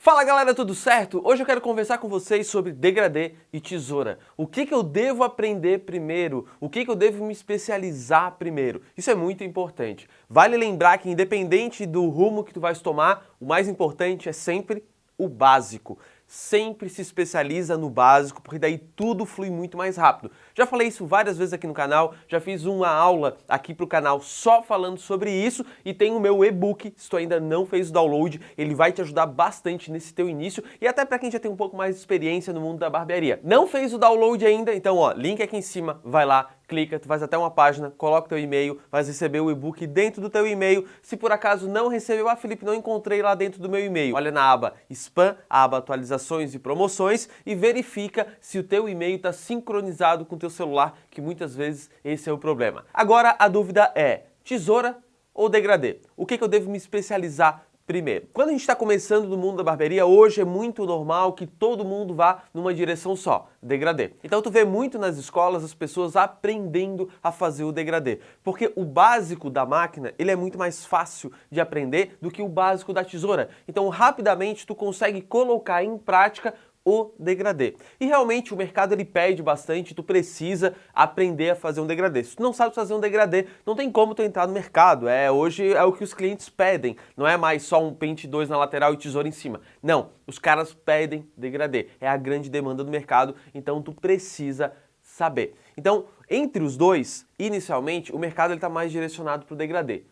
Fala galera, tudo certo? Hoje eu quero conversar com vocês sobre degradê e tesoura. O que eu devo aprender primeiro? O que eu devo me especializar primeiro? Isso é muito importante. Vale lembrar que independente do rumo que tu vais tomar, o mais importante é sempre o básico. Sempre se especializa no básico, porque daí tudo flui muito mais rápido. Já falei isso várias vezes aqui no canal, já fiz uma aula aqui pro canal só falando sobre isso e tem o meu e-book, se tu ainda não fez o download, ele vai te ajudar bastante nesse teu início e até para quem já tem um pouco mais de experiência no mundo da barbearia. Não fez o download ainda? Então ó, link aqui em cima, vai lá, clica, tu vais até uma página, coloca o teu e-mail, vais receber o e-book dentro do teu e-mail. Se por acaso não recebeu, Felipe, não encontrei lá dentro do meu e-mail. Olha na aba Spam, a aba Atualizações e Promoções e verifica se o teu e-mail está sincronizado com o teu celular, que muitas vezes esse é o problema. Agora a dúvida é, tesoura ou degradê? O que eu devo me especializar primeiro? Quando a gente está começando no mundo da barbearia, hoje é muito normal que todo mundo vá numa direção só, degradê. Então tu vê muito nas escolas as pessoas aprendendo a fazer o degradê, porque o básico da máquina, ele é muito mais fácil de aprender do que o básico da tesoura. Então rapidamente tu consegue colocar em prática o degradê. E realmente o mercado ele pede bastante, tu precisa aprender a fazer um degradê. Se tu não sabe fazer um degradê, não tem como tu entrar no mercado. Hoje é o que os clientes pedem. Não é mais só um pente 2 na lateral e tesoura em cima. Não, os caras pedem degradê. É a grande demanda do mercado, então tu precisa saber. Então, entre os dois, inicialmente, o mercado está mais direcionado para o degradê.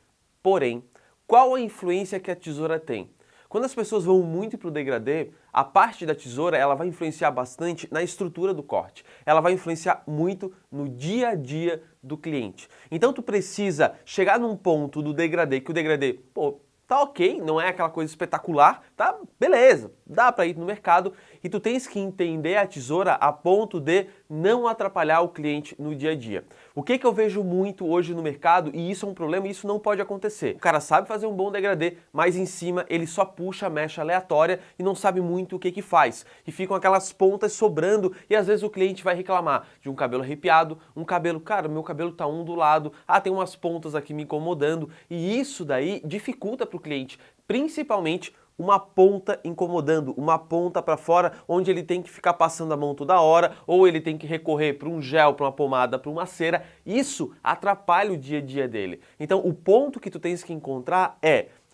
Porém, qual a influência que a tesoura tem? Quando as pessoas vão muito para o degradê, a parte da tesoura ela vai influenciar bastante na estrutura do corte. Ela vai influenciar muito no dia a dia do cliente. Então tu precisa chegar num ponto do degradê, que o degradê, pô, tá ok, não é aquela coisa espetacular, tá beleza, dá para ir no mercado e tu tens que entender a tesoura a ponto de não atrapalhar o cliente no dia a dia. O que eu vejo muito hoje no mercado, e isso é um problema, e isso não pode acontecer. O cara sabe fazer um bom degradê, mas em cima ele só puxa a mecha aleatória e não sabe muito o que faz. E ficam aquelas pontas sobrando e às vezes o cliente vai reclamar de um cabelo arrepiado, um cabelo, cara, meu cabelo tá ondulado, tem umas pontas aqui me incomodando, e isso daí dificulta para o cliente, principalmente uma ponta incomodando, uma ponta para fora, onde ele tem que ficar passando a mão toda hora, ou ele tem que recorrer para um gel, para uma pomada, para uma cera. Isso atrapalha o dia a dia dele. Então, o ponto que tu tens que encontrar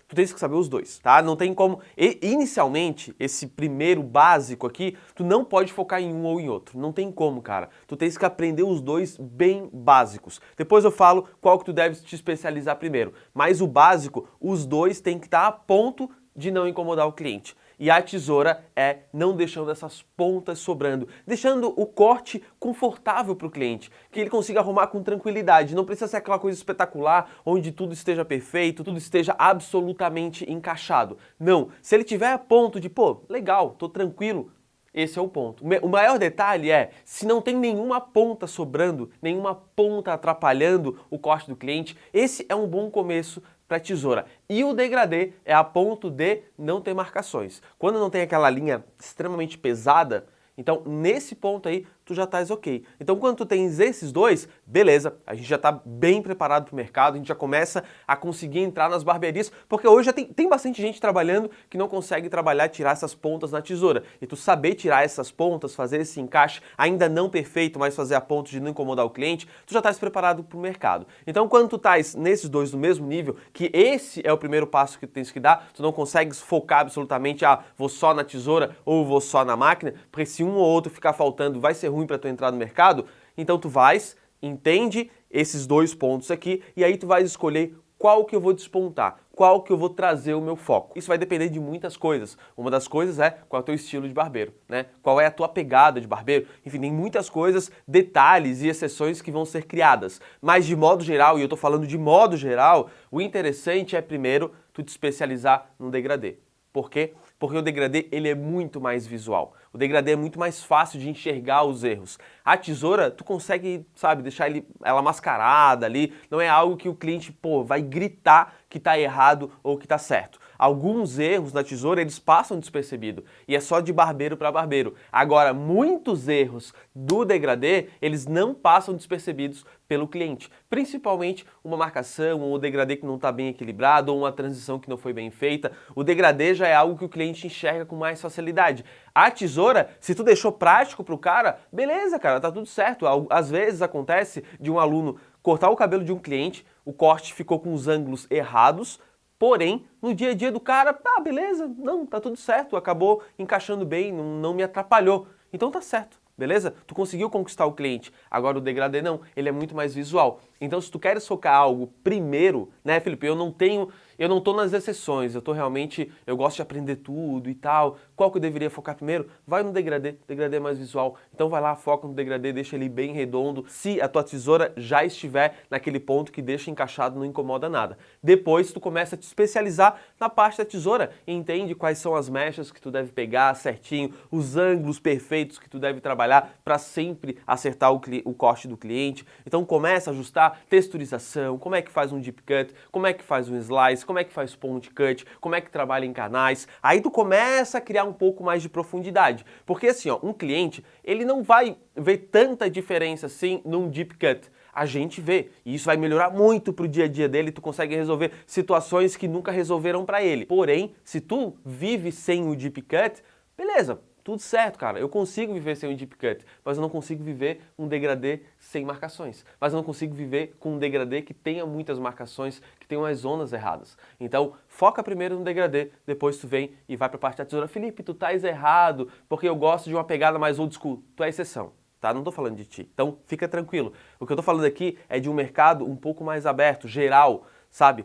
tu tens que saber os dois, tá? Não tem como... Inicialmente, esse primeiro básico aqui, tu não pode focar em um ou em outro. Não tem como, cara. Tu tens que aprender os dois bem básicos. Depois eu falo qual que tu deve te especializar primeiro. Mas o básico, os dois têm que estar a ponto de não incomodar o cliente. E a tesoura é não deixando essas pontas sobrando, deixando o corte confortável para o cliente, que ele consiga arrumar com tranquilidade. Não precisa ser aquela coisa espetacular, onde tudo esteja perfeito, tudo esteja absolutamente encaixado. Não, se ele tiver a ponto de, pô, legal, tô tranquilo, esse é o ponto. O maior detalhe é, se não tem nenhuma ponta sobrando, nenhuma ponta atrapalhando o corte do cliente, esse é um bom começo para tesoura. E o degradê é a ponto de não ter marcações. Quando não tem aquela linha extremamente pesada, então nesse ponto aí tu já estás ok. Então quando tu tens esses dois, beleza, a gente já está bem preparado para o mercado, a gente já começa a conseguir entrar nas barbearias, porque hoje já tem bastante gente trabalhando que não consegue trabalhar, tirar essas pontas na tesoura. E tu saber tirar essas pontas, fazer esse encaixe, ainda não perfeito, mas fazer a ponto de não incomodar o cliente, tu já estás preparado para o mercado. Então quando tu estás nesses dois no mesmo nível, que esse é o primeiro passo que tu tens que dar, tu não consegues focar absolutamente, vou só na tesoura ou vou só na máquina, porque se um ou outro ficar faltando, vai ser ruim para tu entrar no mercado, então tu vais, entende esses dois pontos aqui, e aí tu vais escolher qual que eu vou despontar, qual que eu vou trazer o meu foco. Isso vai depender de muitas coisas. Uma das coisas é qual é o teu estilo de barbeiro, né? Qual é a tua pegada de barbeiro. Enfim, tem muitas coisas, detalhes e exceções que vão ser criadas. Mas de modo geral, e eu tô falando de modo geral, o interessante é primeiro tu te especializar no degradê. Por quê? Porque o degradê ele é muito mais visual. O degradê é muito mais fácil de enxergar os erros. A tesoura, tu consegue, sabe, deixar ela mascarada ali. Não é algo que o cliente, vai gritar que tá errado ou que tá certo. Alguns erros na tesoura, eles passam despercebido e é só de barbeiro para barbeiro. Agora, muitos erros do degradê, eles não passam despercebidos pelo cliente, principalmente uma marcação ou um degradê que não está bem equilibrado ou uma transição que não foi bem feita. O degradê já é algo que o cliente enxerga com mais facilidade. A tesoura, se tu deixou prático pro cara, beleza, cara, tá tudo certo. Às vezes acontece de um aluno cortar o cabelo de um cliente, o corte ficou com os ângulos errados, porém, no dia a dia do cara, beleza, não, tá tudo certo, acabou encaixando bem, não me atrapalhou. Então tá certo. Beleza? Tu conseguiu conquistar o cliente. Agora o degradê não, ele é muito mais visual. Então se tu queres focar algo primeiro, né, Felipe, eu não tô nas exceções, eu gosto de aprender tudo e tal. Qual que eu deveria focar primeiro? Vai no degradê é mais visual. Então vai lá, foca no degradê, deixa ele bem redondo. Se a tua tesoura já estiver naquele ponto que deixa encaixado, não incomoda nada. Depois tu começa a te especializar na parte da tesoura, entende quais são as mechas que tu deve pegar certinho, os ângulos perfeitos que tu deve trabalhar para sempre acertar o corte do cliente. Então começa a ajustar texturização, como é que faz um deep cut, como é que faz um slice, como é que faz point cut, como é que trabalha em canais. Aí tu começa a criar um pouco mais de profundidade. Porque assim, ó, um cliente, ele não vai ver tanta diferença assim num deep cut. A gente vê, e isso vai melhorar muito pro dia a dia dele, tu consegue resolver situações que nunca resolveram para ele. Porém, se tu vive sem o deep cut, beleza, tudo certo, cara, eu consigo viver sem um deep cut, mas eu não consigo viver um degradê sem marcações. Mas eu não consigo viver com um degradê que tenha muitas marcações, que tenha umas zonas erradas. Então, foca primeiro no degradê, depois tu vem e vai pra parte da tesoura. Felipe, tu estás errado, porque eu gosto de uma pegada mais old school. Tu é exceção, tá? Não tô falando de ti. Então, fica tranquilo. O que eu tô falando aqui é de um mercado um pouco mais aberto, geral, sabe?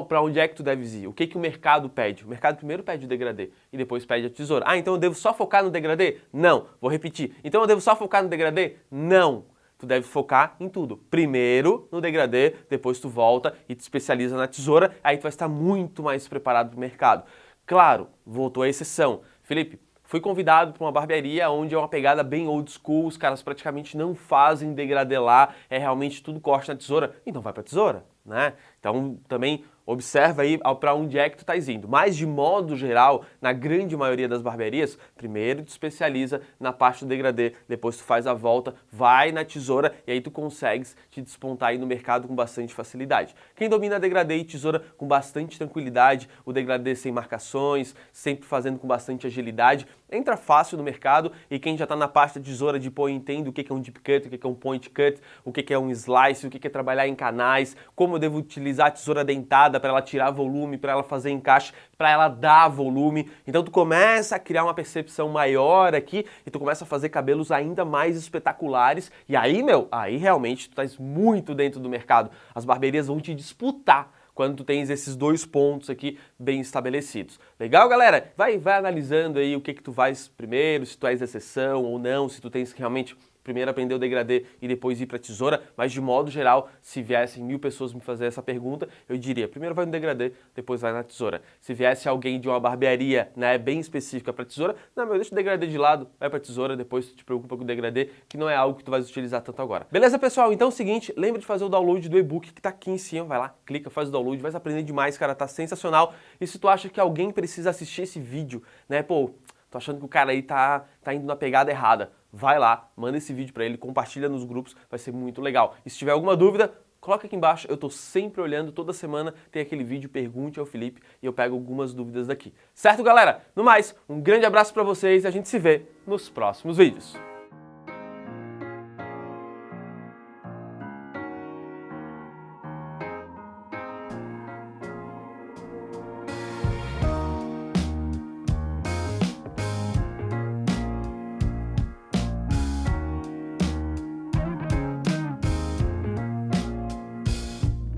Para onde é que tu deves ir? O que o mercado pede? O mercado primeiro pede o degradê e depois pede a tesoura. Então eu devo só focar no degradê? Não. Vou repetir. Então eu devo só focar no degradê? Não. Tu deve focar em tudo. Primeiro no degradê, depois tu volta e te especializa na tesoura, aí tu vai estar muito mais preparado para o mercado. Claro, voltou a exceção. Felipe, fui convidado para uma barbearia onde é uma pegada bem old school, os caras praticamente não fazem degradê lá, é realmente tudo corte na tesoura. Então vai para a tesoura, né? Então também observa aí para onde é que tu estás indo. Mas de modo geral, na grande maioria das barbearias, primeiro tu especializa na parte do degradê, depois tu faz a volta, vai na tesoura e aí tu consegues te despontar aí no mercado com bastante facilidade. Quem domina degradê e tesoura com bastante tranquilidade, o degradê sem marcações, sempre fazendo com bastante agilidade, entra fácil no mercado. E quem já está na parte da tesoura de pô, entende o que é um deep cut, o que é um point cut, o que é um slice, o que é trabalhar em canais, como eu devo utilizar a tesoura dentada para ela tirar volume, para ela fazer encaixe, para ela dar volume. Então tu começa a criar uma percepção maior aqui e tu começa a fazer cabelos ainda mais espetaculares. E aí, aí realmente tu estás muito dentro do mercado. As barbearias vão te disputar quando tu tens esses dois pontos aqui bem estabelecidos. Legal, galera? Vai analisando aí o que tu vais primeiro, se tu és exceção ou não, se tu tens que realmente primeiro aprender o degradê e depois ir para a tesoura, mas de modo geral, se viessem 1000 pessoas me fazer essa pergunta, eu diria, primeiro vai no degradê, depois vai na tesoura. Se viesse alguém de uma barbearia, né, bem específica para tesoura, não, deixa o degradê de lado, vai para tesoura, depois tu te preocupa com o degradê, que não é algo que tu vais utilizar tanto agora. Beleza, pessoal? Então é o seguinte, lembra de fazer o download do e-book que tá aqui em cima, vai lá, clica, faz o download, vai aprender demais, cara, tá sensacional. E se tu acha que alguém precisa assistir esse vídeo, né, pô, tô achando que o cara aí tá indo na pegada errada, vai lá, manda esse vídeo pra ele, compartilha nos grupos, vai ser muito legal. E se tiver alguma dúvida, coloca aqui embaixo, eu tô sempre olhando, toda semana tem aquele vídeo, pergunte ao Felipe e eu pego algumas dúvidas daqui. Certo, galera? No mais, um grande abraço pra vocês e a gente se vê nos próximos vídeos.